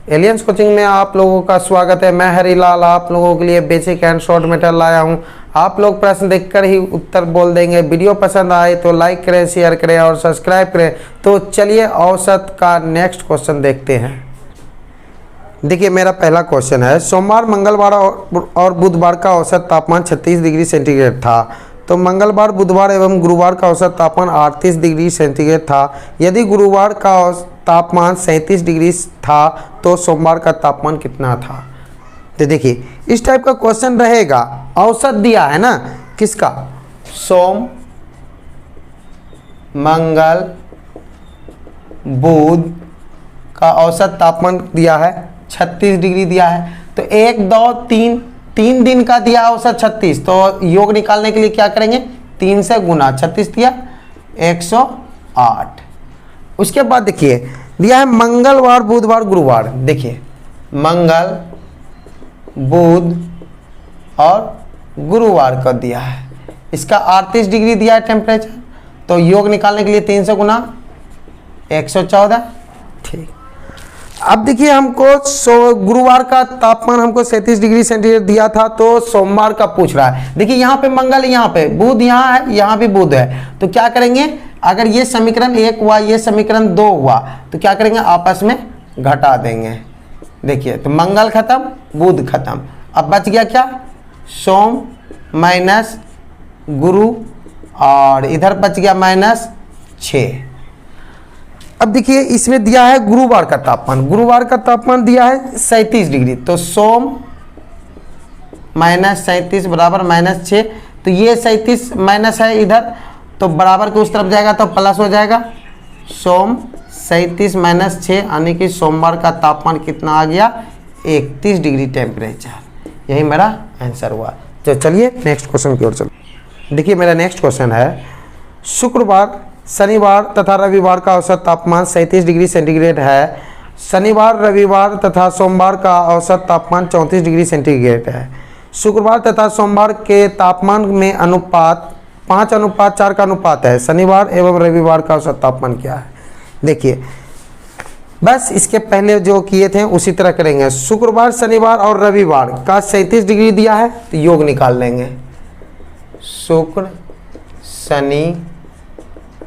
Aliens coaching में आप लोगों का स्वागत है। मैं हरीलाल आप लोगों के लिए बेसिक एंड शॉर्ट मेथड लाया हूं। आप लोग प्रश्न देखकर ही उत्तर बोल देंगे। वीडियो पसंद आए तो लाइक करें, शेयर करें और सब्सक्राइब करें। तो चलिए औसत का नेक्स्ट क्वेश्चन देखते हैं। देखिए मेरा पहला क्वेश्चन है, सोमवार, मंगलवार और बुधवार का औसत तापमान 36 डिग्री सेंटीग्रेड था। तो मंगलवार, बुधवार एवं गुरुवार का औसत तापमान 38 डिग्री सेंटीग्रेड था। यदि गुरुवार का तापमान 37 डिग्री था तो सोमवार का तापमान कितना था। तो देखिए इस टाइप का क्वेश्चन रहेगा। औसत दिया है ना किसका, सोम, मंगल, बुध का औसत तापमान दिया है 36 डिग्री दिया है। तो 1 2 3 दिन का दिया औसत 36। तो योग निकालने के लिए क्या करेंगे, 3 से गुना, 36 दिया 108। उसके बाद देखिए दिया है मंगलवार, बुधवार, गुरुवार। देखिए मंगल, बुध और गुरुवार का दिया है, इसका 38 डिग्री दिया है टेम्परेचर। तो योग निकालने के लिए 3 से गुना 114। ठीक, अब देखिए हमको गुरुवार का तापमान हमको 37 डिग्री सेंटीग्रेड दिया था, तो सोमवार का पूछ रहा है। देखिए यहाँ पे मंगल, यहाँ पे बुध, यहाँ है, यहाँ भी बुध है। तो क्या करेंगे, अगर ये समीकरण 1 हुआ, ये समीकरण 2 हुआ, तो क्या करेंगे, आपस में घटा देंगे। देखिए तो मंगल खत्म, बुध खत्म, अब बच गया क्या, सोम माइनस गुरु और इधर बच गया -6। अब देखिए इसमें दिया है गुरुवार का तापमान। गुरुवार का तापमान दिया है 37 डिग्री। तो सोम -37 बराबर -6। तो ये 37 माइनस है इधर, तो बराबर के उस तरफ जाएगा तो प्लस हो जाएगा। सोम 37 -6 यानी कि सोमवार का तापमान कितना आ गया, 31 डिग्री टेम्परेचर। यही मेरा आंसर हुआ। तो चलिए नेक्स्ट क्वेश्चन की ओर चलो। देखिए मेरा नेक्स्ट क्वेश्चन है, शुक्रवार, शनिवार तथा रविवार का औसत तापमान 37 डिग्री सेंटीग्रेड है। शनिवार, रविवार तथा सोमवार का औसत तापमान 34 डिग्री सेंटीग्रेड है। शुक्रवार तथा सोमवार के तापमान में अनुपात 5:4 का अनुपात है। शनिवार एवं रविवार का औसत तापमान क्या है। देखिए बस इसके पहले जो किए थे उसी तरह करेंगे। शुक्रवार, शनिवार और रविवार का 37 डिग्री दिया है, तो योग निकाल लेंगे। शुक्र, शनि,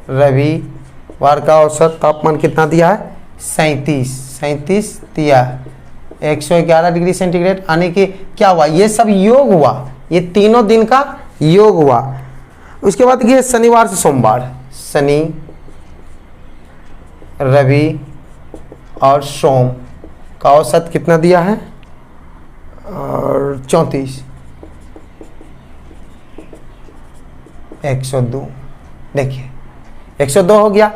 रविवार का औसत तापमान कितना दिया है, 37 दिया 111 डिग्री सेंटीग्रेड। यानी कि क्या हुआ, ये सब योग हुआ, ये तीनों दिन का योग हुआ। उसके बाद देखिए शनिवार से सोमवार, शनि, रवि और सोम का औसत कितना दिया है, और 34 102। देखिए 102 हो गया।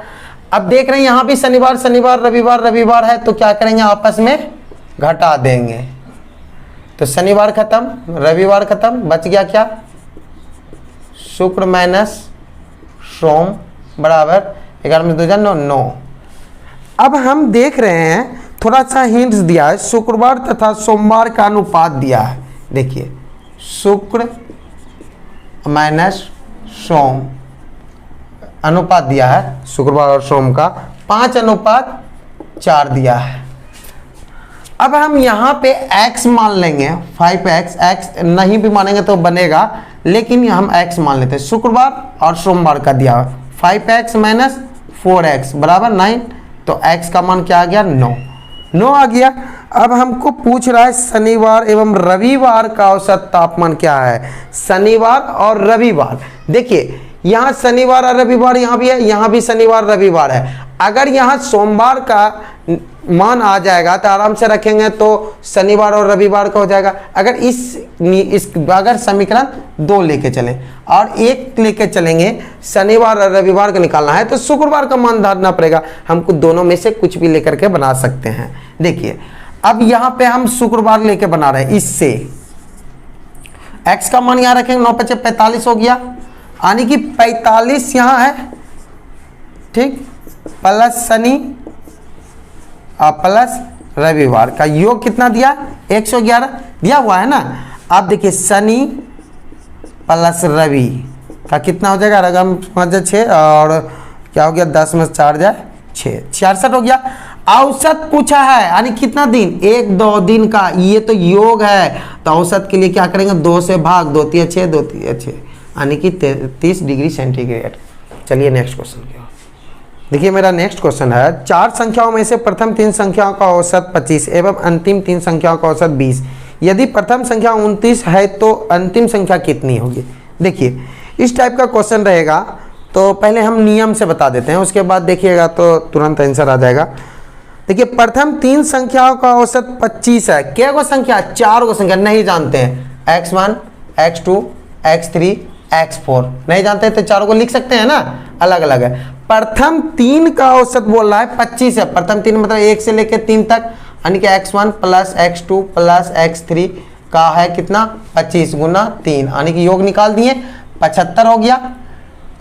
अब देख रहे हैं यहाँ भी शनिवार रविवार है, तो क्या करेंगे, आपस में घटा देंगे। तो शनिवार खत्म, रविवार खत्म, बच गया क्या, शुक्र माइनस सोम बराबर 11 में 2 9 9। अब हम देख रहे हैं थोड़ा सा हिंट्स दिया है, शुक्रवार तथा सोमवार का अनुपात दिया है। देखिए शुक्र माइनस सोम अनुपात दिया है, शुक्रवार और सोम का 5:4 दिया है। अब हम यहाँ पे x मान लेंगे, 5x, x नहीं भी मानेंगे तो बनेगा, लेकिन हम x मान लेते हैं। शुक्रवार और सोमवार का दिया है 5x माइनस 4x बराबर 9। तो x का मान क्या आ गया, 9 आ गया। अब हमको पूछ रहा है शनिवार एवं रविवार का औसत तापमान क्या है। शनिवार और रविवार, देखिए यहाँ शनिवार और रविवार यहाँ भी है, यहाँ भी शनिवार रविवार है। अगर यहाँ सोमवार का मान आ जाएगा तो आराम से रखेंगे तो शनिवार और रविवार का हो जाएगा। अगर अगर समीकरण 2 लेके चलें और 1 लेके चलेंगे, शनिवार और रविवार का निकालना है तो शुक्रवार का मान धरना पड़ेगा। हमको दोनों में से कुछ भी लेकर के बना सकते हैं। देखिए अब यहाँ पे हम शुक्रवार लेके बना रहे हैं, इससे x का मान यहाँ रखेंगे, 9 × 5 = 45 हो गया, यानी कि 45 यहाँ है, ठीक, प्लस शनि और प्लस रविवार का योग कितना दिया, 111 दिया हुआ है ना। आप देखिए शनि प्लस रवि का कितना हो जाएगा, रकम 5 6 और क्या हो गया, 10 में 4 जाए 6, 66 हो गया। औसत पूछा है, यानी कितना दिन, 1-2 दिन का, ये तो योग है, तो औसत के लिए क्या करेंगे, 2 से भाग, 2 3 6, 2 3 6, यानी कि 33 डिग्री सेंटीग्रेड। चलिए नेक्स्ट क्वेश्चन की ओर। देखिए मेरा नेक्स्ट क्वेश्चन है, 4 संख्याओं में से प्रथम 3 संख्याओं का औसत 25 एवं अंतिम 3 संख्याओं का औसत 20। यदि प्रथम संख्या 29 है तो अंतिम संख्या कितनी होगी। देखिए इस टाइप का क्वेश्चन रहेगा, तो पहले हम नियम से बता देते हैं, उसके बाद देखिएगा तो तुरंत आंसर आ जाएगा। देखिए प्रथम 3 संख्याओं का औसत 25 है। क्या को संख्या, 4 को संख्या नहीं जानते हैं, x1 x2 x3 x4 नहीं जानते हैं, तो चारों को लिख सकते हैं ना, अलग अलग है। प्रथम 3 का औसत बोल रहा है 25 है, प्रथम 3 मतलब 1 से लेकर 3 तक, यानी कि x1 plus x2 plus x3 का है कितना, 25 गुना 3, यानी कि योग निकाल दिए 75 हो गया,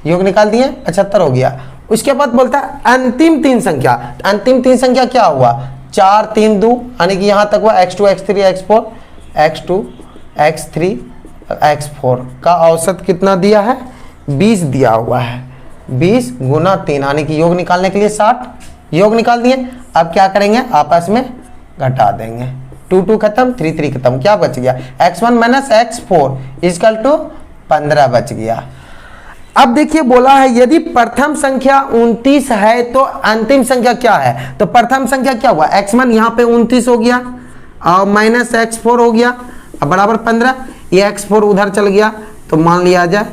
योग निकाल दिए 75 हो गया। उसके बाद बोलता है अंतिम 3 संख्या, अंतिम 3 संख्या क्या हुआ, 4 3 2, यानी कि यहाँ तक हुआ x2 x3 x4 x2 x3 x4 का औसत कितना दिया है, 20 दिया हुआ है, 20 गुना 3, यानी कि योग निकालने के लिए 60, योग निकाल दिए। अब क्या करेंगे, आपस में घटा देंगे, 2 2 खत्म, 3 3 खत्म, क्या बच गया, x1 minus x4 equal to 15 बच गया। अब देखिए बोला है यदि प्रथम संख्या 29 है तो अंतिम संख्या क्या है, तो प्रथम संख्या क्या हुआ, x1 यहाँ पे 29 हो गया और माइनस x4 हो गया, अब बराबर 15, ये x4 उधर चल गया, तो मान लिया जाए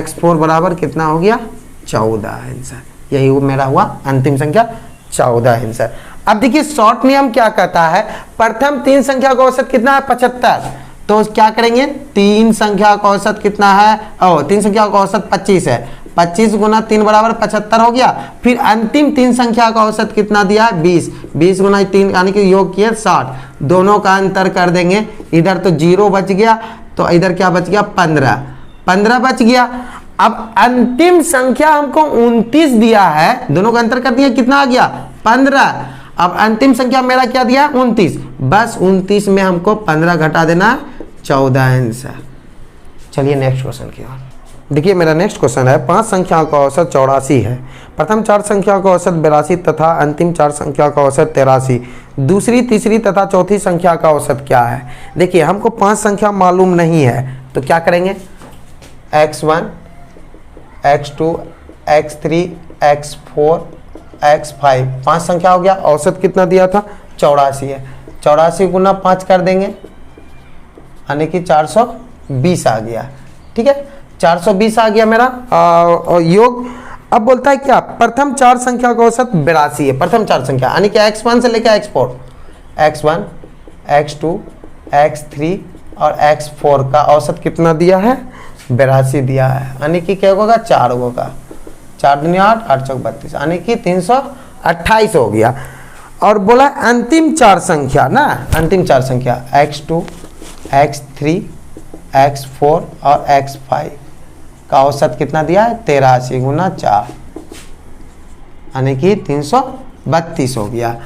x4 बराबर कितना हो गया, 14 आंसर, यही वो मेरा हुआ अंतिम संख्या 14 आंसर। अब देखिए शॉर्ट नियम क्या कहता है, प्रथम 3 संख्या का औसत कितना है, 75, तो क्या करेंगे, 3 संख्या का औसत कितना है, 3 संख्या का औसत 25 है, 25 गुना 3 बराबर 75 हो गया। फिर अंतिम 3 संख्या का औसत कितना दिया है, 20, 20 गुना 3 यानी कि योग किए 60, दोनों का अंतर कर देंगे, इधर तो 0 बच गया, तो इधर क्या बच गया, 15 बच गया। अब अंतिम संख्या हमको 29 दिया है, दोनों का अंतर कर दिया, कितना आ गया, 15। अब अंतिम संख्या मेरा क्या दिया, 29, बस 29 में हमको 15 घटा देना, 14 आंसर। चलिए नेक्स्ट क्वेश्चन की ओर। देखिए मेरा नेक्स्ट क्वेश्चन है, 5 संख्याओं का औसत 84 है, प्रथम 4 संख्याओं का औसत 82 तथा अंतिम 4 संख्याओं का औसत 83, दूसरी तीसरी तथा चौथी संख्या का औसत क्या है। देखिए हमको 5 संख्या मालूम नहीं है, तो क्या करेंगे, x1 x2 x3 x4 x5, 5 संख्या हो गया, औसत कितना दिया था, 84 है, 84 गुना 5 कर देंगे, यानी कि 420 आ गया, ठीक है, 420 आ गया मेरा और योग। अब बोलता है क्या, प्रथम 4 संख्या का औसत 82 है, प्रथम 4 संख्या यानी कि x1 से लेकर x4, x1 x2 x3 और x4 का औसत कितना दिया है, 82 दिया है, यानी कि क्या होगा, 4 होगा, 4 दूनी 8 8 चौक 32, यानी कि 328 हो गया। और बोला अंतिम 4 संख्या ना, अंतिम 4 संख्या x2 x3 x4 और x5 का औसत कितना दिया है, 83 गुना 4, यानी कि 332 हो गया।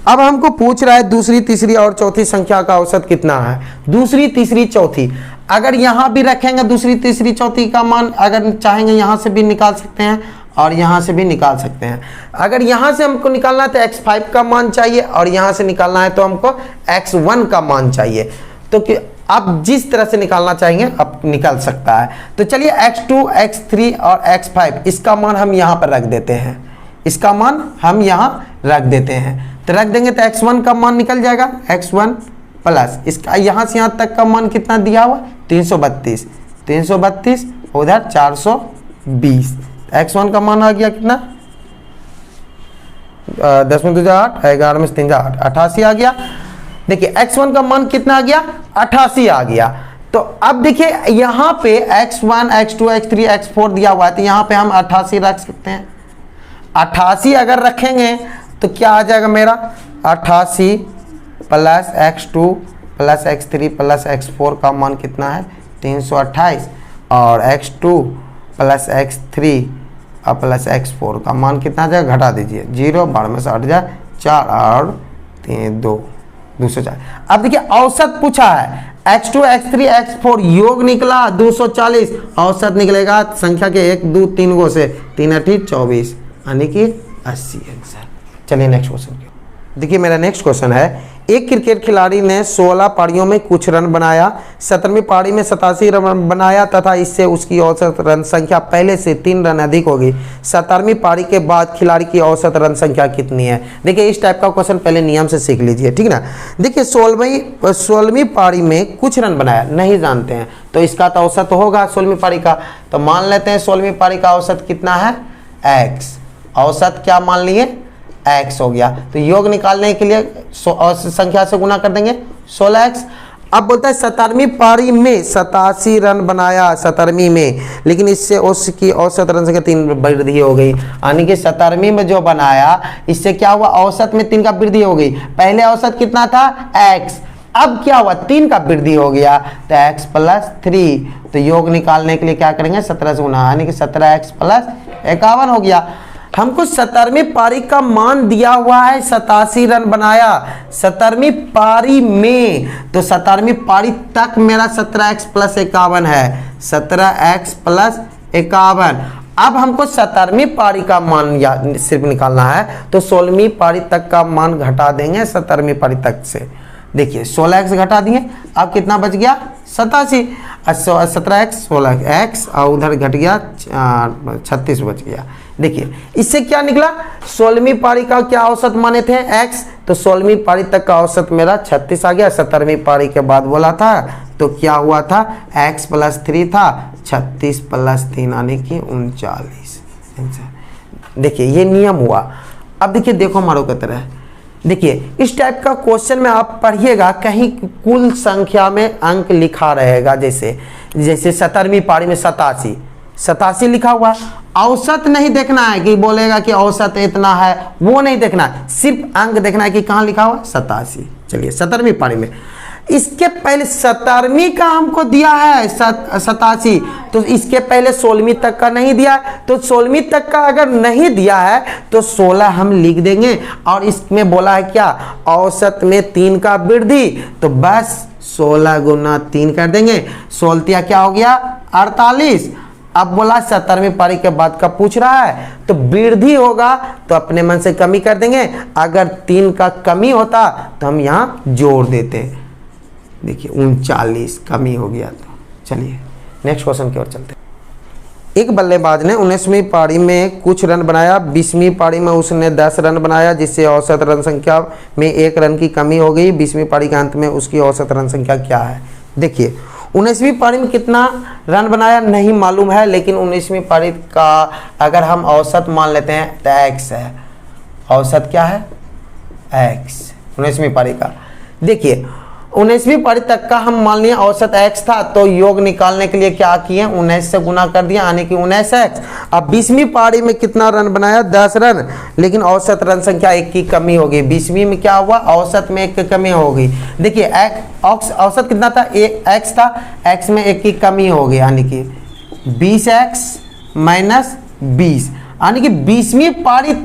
अब हमको पूछ रहा है दूसरी तीसरी और चौथी संख्या का औसत कितना है, दूसरी तीसरी चौथी, अगर यहाँ भी रखेंगे दूसरी तीसरी चौथी का मान, अगर चाहेंगे यहाँ से भी निकाल सकते हैं और यहाँ से भी निकाल सकते हैं। अगर यहाँ से हमको निकालना है तो x5 का मान चाहिए और यहाँ से निकालना है तो हमको x1 का मान चाहिए, तो कि आप जिस तरह से निकालना चाहेंगे आप निकाल सकता है। तो चलिए x2 x3 और x5 इसका मान हम यहाँ पर रख देते हैं, इसका मान हम यहाँ रख देते हैं, तो रख देंगे तो x1 का मान निकल जाएगा, x1 प्लस इसका यहाँ से यहाँ तक का मान कितना दिया हुआ, 332 उधर 420, x1 का मान आ गया कितना, 10 में 2 8, 11 में 3 8, 88 आ गया। देखिए x1 का मान कितना आ गया, 88 आ गया। तो अब देखिए यहाँ पे x1 x2 x3 x4 दिया हुआ है, तो यहाँ पे हम 88 रख सकते हैं। 88 अगर रखेंगे तो क्या आ जाएगा मेरा, 88 plus x2 plus x3 plus x4 का मान कितना है, 328, और x2 प्लस x3 और प्लस x4 का मान कितना आ जाएगा, घटा दीजिए, 0 12 में से 8 जाए 4 और 3 2 204। अब देखिए औसत पूछा है, x2 x3 x4 योग निकला 240, औसत निकलेगा संख्या के 1 2 3 गो से, 3 8 24, यानी कि 80 आंसर। चलिए नेक्स्ट क्वेश्चन की। देखिए मेरा नेक्स्ट क्वेश्चन है, एक क्रिकेट खिलाड़ी ने 16 पारियों में कुछ रन बनाया, 17वीं पारी में 87 रन बनाया तथा इससे उसकी औसत रन संख्या पहले से 3 रन अधिक होगी। 17वीं पारी के बाद खिलाड़ी की औसत रन संख्या कितनी है? देखिए इस टाइप का क्वेश्चन पहले नियम से सीख लीजिए, ठीक ना। देखिए 16वीं पारी में कुछ रन बनाया, नहीं जानते हैं तो इसका तो औसत होगा 16वीं पारी का, तो मान लेते हैं 16वीं पारी का औसत कितना है, x। औसत क्या मान लिए, x हो गया। तो योग निकालने के लिए संख्या से गुना कर देंगे 16x। अब बोलता है 17वीं पारी में 87 रन बनाया 17वीं में, लेकिन इससे उसकी औसत रन संख्या 3 वृद्धि हो गई। यानी कि 17वीं में जो बनाया इससे क्या हुआ, औसत में 3 का वृद्धि हो गई। पहले औसत कितना था, x, अब क्या हुआ 3 का वृद्धि हो गया तो x + 3। तो योग निकालने के लिए क्या करेंगे, 17 से गुना, यानी कि 17x + 51 हो गया। हमको 17वीं पारी का मान दिया हुआ है 87 रन बनाया 17वीं पारी में, तो 17वीं पारी तक मेरा 17x + 51 है, 17x + 51। अब हमको 17वीं पारी का मान सिर्फ निकालना है, तो 16वीं पारी तक का मान घटा देंगे 17वीं पारी तक से। देखिए 16x घटा दिए, अब कितना बच गया, 87। 17x 16x और उधर घट गया 36 बच गया। देखिए इससे क्या निकला, 16वीं पारी का क्या औसत माने थे x, तो 16वीं पारी तक का औसत मेरा 36 आ गया। 17वीं पारी के बाद बोला था तो क्या हुआ था, x + 3 था, 36 + 3 यानी कि 39। देखिए ये नियम हुआ। अब देखिए देखो मारो की तरह, देखिए इस टाइप का क्वेश्चन में आप पढ़िएगा, कहीं कुल संख्या में अंक लिखा रहेगा, जैसे 17वीं पारी में 87 लिखा हुआ। औसत नहीं देखना है कि बोलेगा कि औसत इतना है, वो नहीं देखना है, सिर्फ अंक देखना है कि कहाँ लिखा हुआ 87। चलिए 17वीं पारी में, इसके पहले 17वीं का हमको दिया है 87, तो इसके पहले 16वीं तक का नहीं दिया है, तो 16वीं तक का अगर नहीं दिया है तो 16 हम लिख देंगे। और इसमें बोला है क्या, औसत में 3 का वृद्धि, तो बस 16 × 3 कर देंगे। 16 क्या हो गया, 48। अब बोला 17वीं पारी के बाद का पूछ रहा है, तो वृद्धि होगा तो अपने मन से कमी कर देंगे, अगर 3 का कमी होता तो हम यहाँ जोड़ देते। देखिए 39 कमी हो गया। तो चलिए नेक्स्ट क्वेश्चन की ओर चलते हैं। एक बल्लेबाज ने 19वीं पारी में कुछ रन बनाया, 20वीं पारी में उसने 10 रन बनाया, जिससे औसत रन संख्या में 1 रन की कमी हो गई। 20वीं पारी के अंत में उसकी औसत रन संख्या क्या है? देखिए 19वीं पारी में कितना रन बनाया नहीं मालूम है, लेकिन 19वीं पारी का अगर हम औसत मान लेते हैं तो x है। औसत क्या है, x 19वीं पारी का। देखिए 19वीं पारी तक का हम मान लिया औसत x था, तो योग निकालने के लिए क्या किए, 19 से गुना कर दिया, यानी कि 19x। अब 20वीं पारी में कितना रन बनाया, 10 रन, लेकिन औसत रन संख्या 1 की कमी हो गई। 20वीं में क्या हुआ, औसत में 1 की कमी हो गई। देखिए औसत कितना था, x था, x में 1 की कमी हो गई, यानी कि 20x - 20, यानी कि 20वीं पारी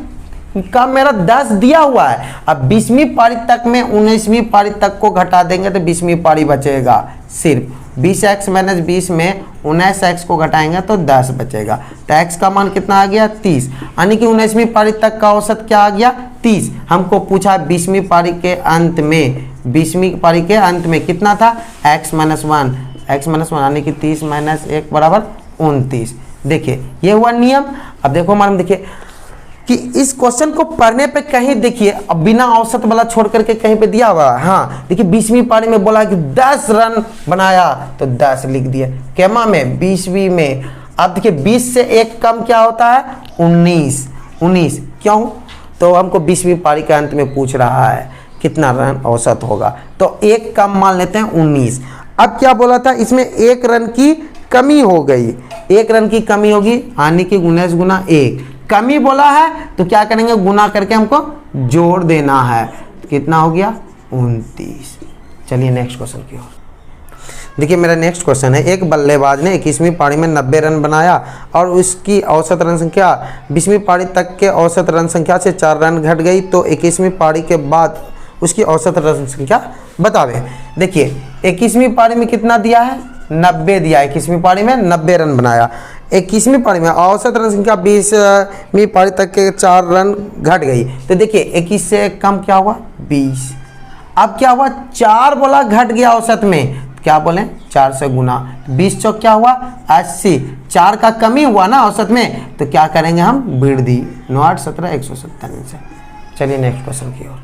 का मेरा 10 दिया हुआ है। अब 20वीं पारी तक में 19वीं पारी तक को घटा देंगे तो 20वीं पारी बचेगा। सिर्फ 20x - 20 में 19x को घटाएंगे तो 10 बचेगा। तो x का मान कितना आ गया, 30, यानी कि 19वीं पारी तक का औसत क्या आ गया, 30। हमको पूछा 20वीं पारी के अंत में, 20वीं पारी के अंत में कितना था, x - 1 यानी कि 30 - 1 = 29। देखिए ये हुआ नियम। अब देखो मैडम, देखिए कि इस क्वेश्चन को पढ़ने पे कहीं देखिए अब बिना औसत वाला छोड़ करके कहीं पे दिया हुआ है। हाँ देखिए 20वीं पारी में बोला कि 10 रन बनाया तो 10 लिख दिया। केमा में, 20वीं में। अब देखिए 20 से 1 कम क्या होता है, 19। क्यों, तो हमको 20वीं पारी के अंत में पूछ रहा है कितना रन औसत होगा, तो 1 कम मान लेते हैं 19। अब क्या बोला था, इसमें 1 रन की कमी हो गई, 1 रन की कमी होगी, यानी कि 19 × 1 कमी बोला है तो क्या करेंगे, गुना करके हमको जोड़ देना है। कितना हो गया, 29। चलिए नेक्स्ट क्वेश्चन की ओर। देखिए मेरा नेक्स्ट क्वेश्चन है, एक बल्लेबाज ने 21वीं पारी में 90 रन बनाया और उसकी औसत रन संख्या 20वीं पारी तक के औसत रन संख्या से 4 रन घट गई, तो 21वीं पारी के बाद उसकी औसत रन संख्या बतावे। देखिए 21वीं पारी में कितना दिया है, 90 दिया, 21वीं पारी में 90 रन बनाया। 21वीं पारी में औसत रन संख्या 20वीं पारी तक के 4 रन घट गई। तो देखिए 21 से कम क्या हुआ 20। अब क्या हुआ 4 बोला घट गया औसत में, क्या बोले 4 से गुना, 20 चौक क्या हुआ 80, 4 का कमी हुआ ना औसत में, तो क्या करेंगे हम वृद्धि, 9 8 17 170 से। चलिए नेक्स्ट क्वेश्चन की ओर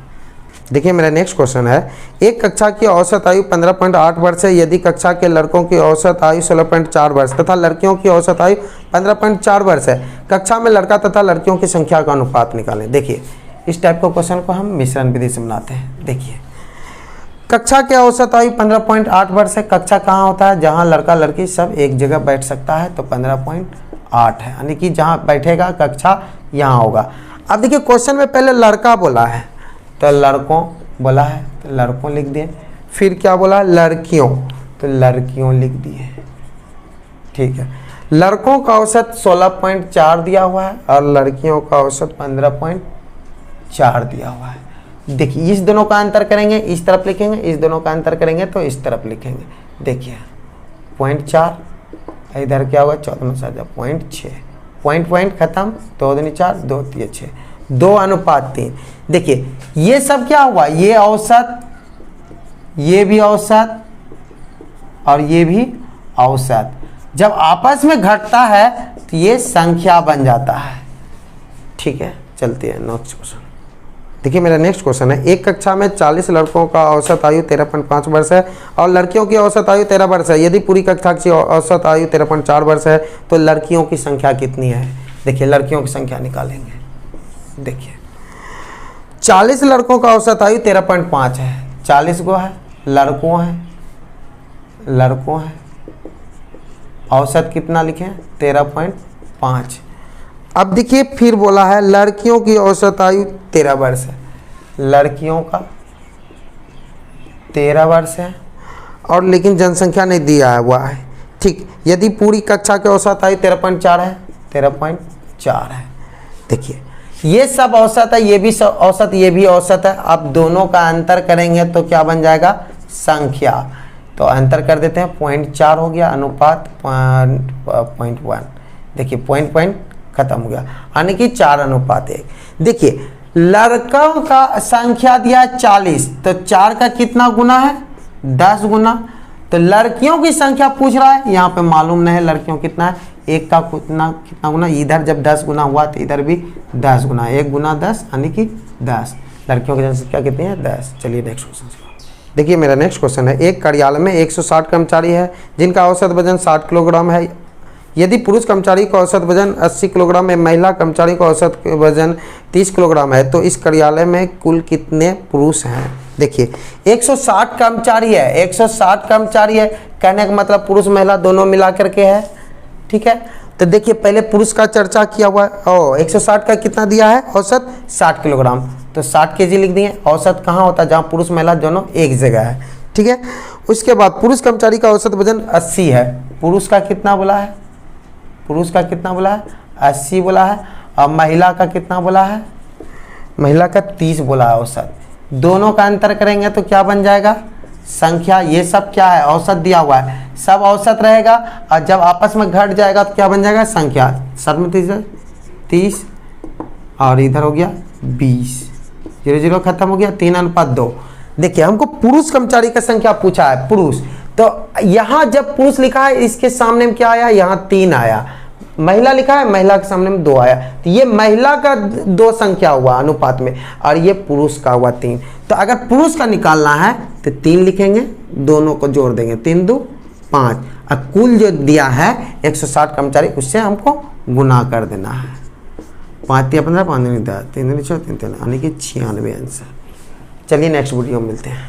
देखिए। मेरा नेक्स्ट क्वेश्चन है, एक कक्षा की औसत आयु 15.8 वर्ष है यदि कक्षा के लड़कों की औसत आयु 16.4 वर्ष तथा लड़कियों की औसत आयु 15.4 वर्ष है। कक्षा में लड़का तथा लड़कियों की संख्या का अनुपात निकालें। देखिए इस टाइप का क्वेश्चन को हम मिश्रण विधि से बनाते हैं। देखिए कक्षा के औसत आयु 15.8 वर्ष है। कक्षा कहाँ होता है, जहाँ लड़का लड़की सब एक जगह बैठ सकता है, तो 15.8 है, यानी कि जहाँ बैठेगा कक्षा यहाँ होगा। अब देखिए क्वेश्चन में पहले लड़का बोला है तो लड़कों बोला है तो लड़कों लिख दिए, फिर क्या बोला लड़कियों तो लड़कियों लिख दिए, ठीक है। लड़कों का औसत 16.4 दिया हुआ है और लड़कियों का औसत 15.4 दिया हुआ है। देखिए इस दोनों का अंतर करेंगे इस तरफ लिखेंगे, इस दोनों का अंतर करेंगे तो इस तरफ लिखेंगे। देखिए 0.4 इधर क्या होगा 14 0.6, पॉइंट खत्म, 2 दूनी 4 2 3 6, 2 अनुपात 3। देखिए ये सब क्या हुआ, ये औसत, ये भी औसत और ये भी औसत, जब आपस में घटता है तो ये संख्या बन जाता है, ठीक है। चलते हैं नेक्स्ट क्वेश्चन। देखिए मेरा नेक्स्ट क्वेश्चन है, एक कक्षा में 40 लड़कों का औसत आयु 13.5 वर्ष है और लड़कियों की औसत आयु 13 वर्ष है। यदि पूरी कक्षा की औसत आयु 13.4 वर्ष है तो लड़कियों की संख्या कितनी है। देखिए लड़कियों की संख्या निकालेंगे। देखिए 40 लड़कों का औसत आयु 13.5 है, 40 गो है, लड़कों है, औसत कितना लिखें 13.5। अब देखिए फिर बोला है लड़कियों की औसत आयु 13 वर्ष है, लड़कियों का 13 वर्ष है और लेकिन जनसंख्या नहीं दिया हुआ है, ठीक। यदि पूरी कक्षा की औसत आयु 13.4 है, 13.4 है। देखिए ये सब औसत है, ये भी औसत, ये भी औसत है। अब दोनों का अंतर करेंगे तो क्या बन जाएगा संख्या, तो अंतर कर देते हैं, 0.4 हो गया अनुपात 0.1। देखिए पॉइंट खत्म हो गया, यानी कि 4 अनुपात 1। देखिए लड़कों का संख्या दिया है 40, तो 4 का कितना गुना है 10 गुना। तो लड़कियों की संख्या पूछ रहा है, यहाँ पे मालूम नहीं है लड़कियों कितना है, 1 का कितना गुना, इधर जब 10 गुना हुआ तो इधर भी 10 गुना, 1 गुना 10 यानी कि 10। लड़कियों की जनसंख्या कितनी है 10। चलिए नेक्स्ट क्वेश्चन। देखिए मेरा नेक्स्ट क्वेश्चन है, एक कार्यालय में 160 कर्मचारी है जिनका औसत वजन 60 किलोग्राम है। यदि पुरुष कर्मचारी का औसत वजन 80 किलोग्राम है, महिला कर्मचारी का औसत वजन 30 किलोग्राम है, तो इस कार्यालय में कुल कितने पुरुष हैं। देखिए 160 कर्मचारी है, 160 कर्मचारी है, कहने का मतलब पुरुष महिला दोनों मिला करके है, ठीक है। तो देखिए पहले पुरुष का चर्चा किया हुआ है, 160 का कितना दिया है औसत 60 किलोग्राम, तो 60 केजी लिख दिए। औसत कहाँ होता है, जहाँ पुरुष महिला दोनों एक जगह है, ठीक है। उसके बाद पुरुष कर्मचारी का औसत वजन 80 है, पुरुष का कितना बोला है, पुरुष का कितना बोला है 80 बोला है, और महिला का कितना बोला है, महिला का 30 बोला है औसत। दोनों का अंतर करेंगे तो क्या बन जाएगा संख्या। ये सब क्या है औसत दिया हुआ है, सब औसत रहेगा और जब आपस में घट जाएगा तो क्या बन जाएगा संख्या। सर में 30 और इधर हो गया 20, 0 0 खत्म हो गया, 3 अनुपात 2। देखिए हमको पुरुष कर्मचारी का संख्या पूछा है, पुरुष, तो यहाँ जब पुरुष लिखा है इसके सामने में क्या आया, यहाँ 3 आया। महिला लिखा है, महिला के सामने में 2 आया, तो ये महिला का 2 संख्या हुआ अनुपात में और ये पुरुष का हुआ 3। तो अगर पुरुष का निकालना है तो 3 लिखेंगे, दोनों को जोड़ देंगे, 3 2 5, और कुल जो दिया है 160 कर्मचारी उससे हमको गुना कर देना है। 5 3 15 5 3 10 3 3 4 3 3 यानी कि 96 आंसर। चलिए नेक्स्ट वीडियो में मिलते हैं।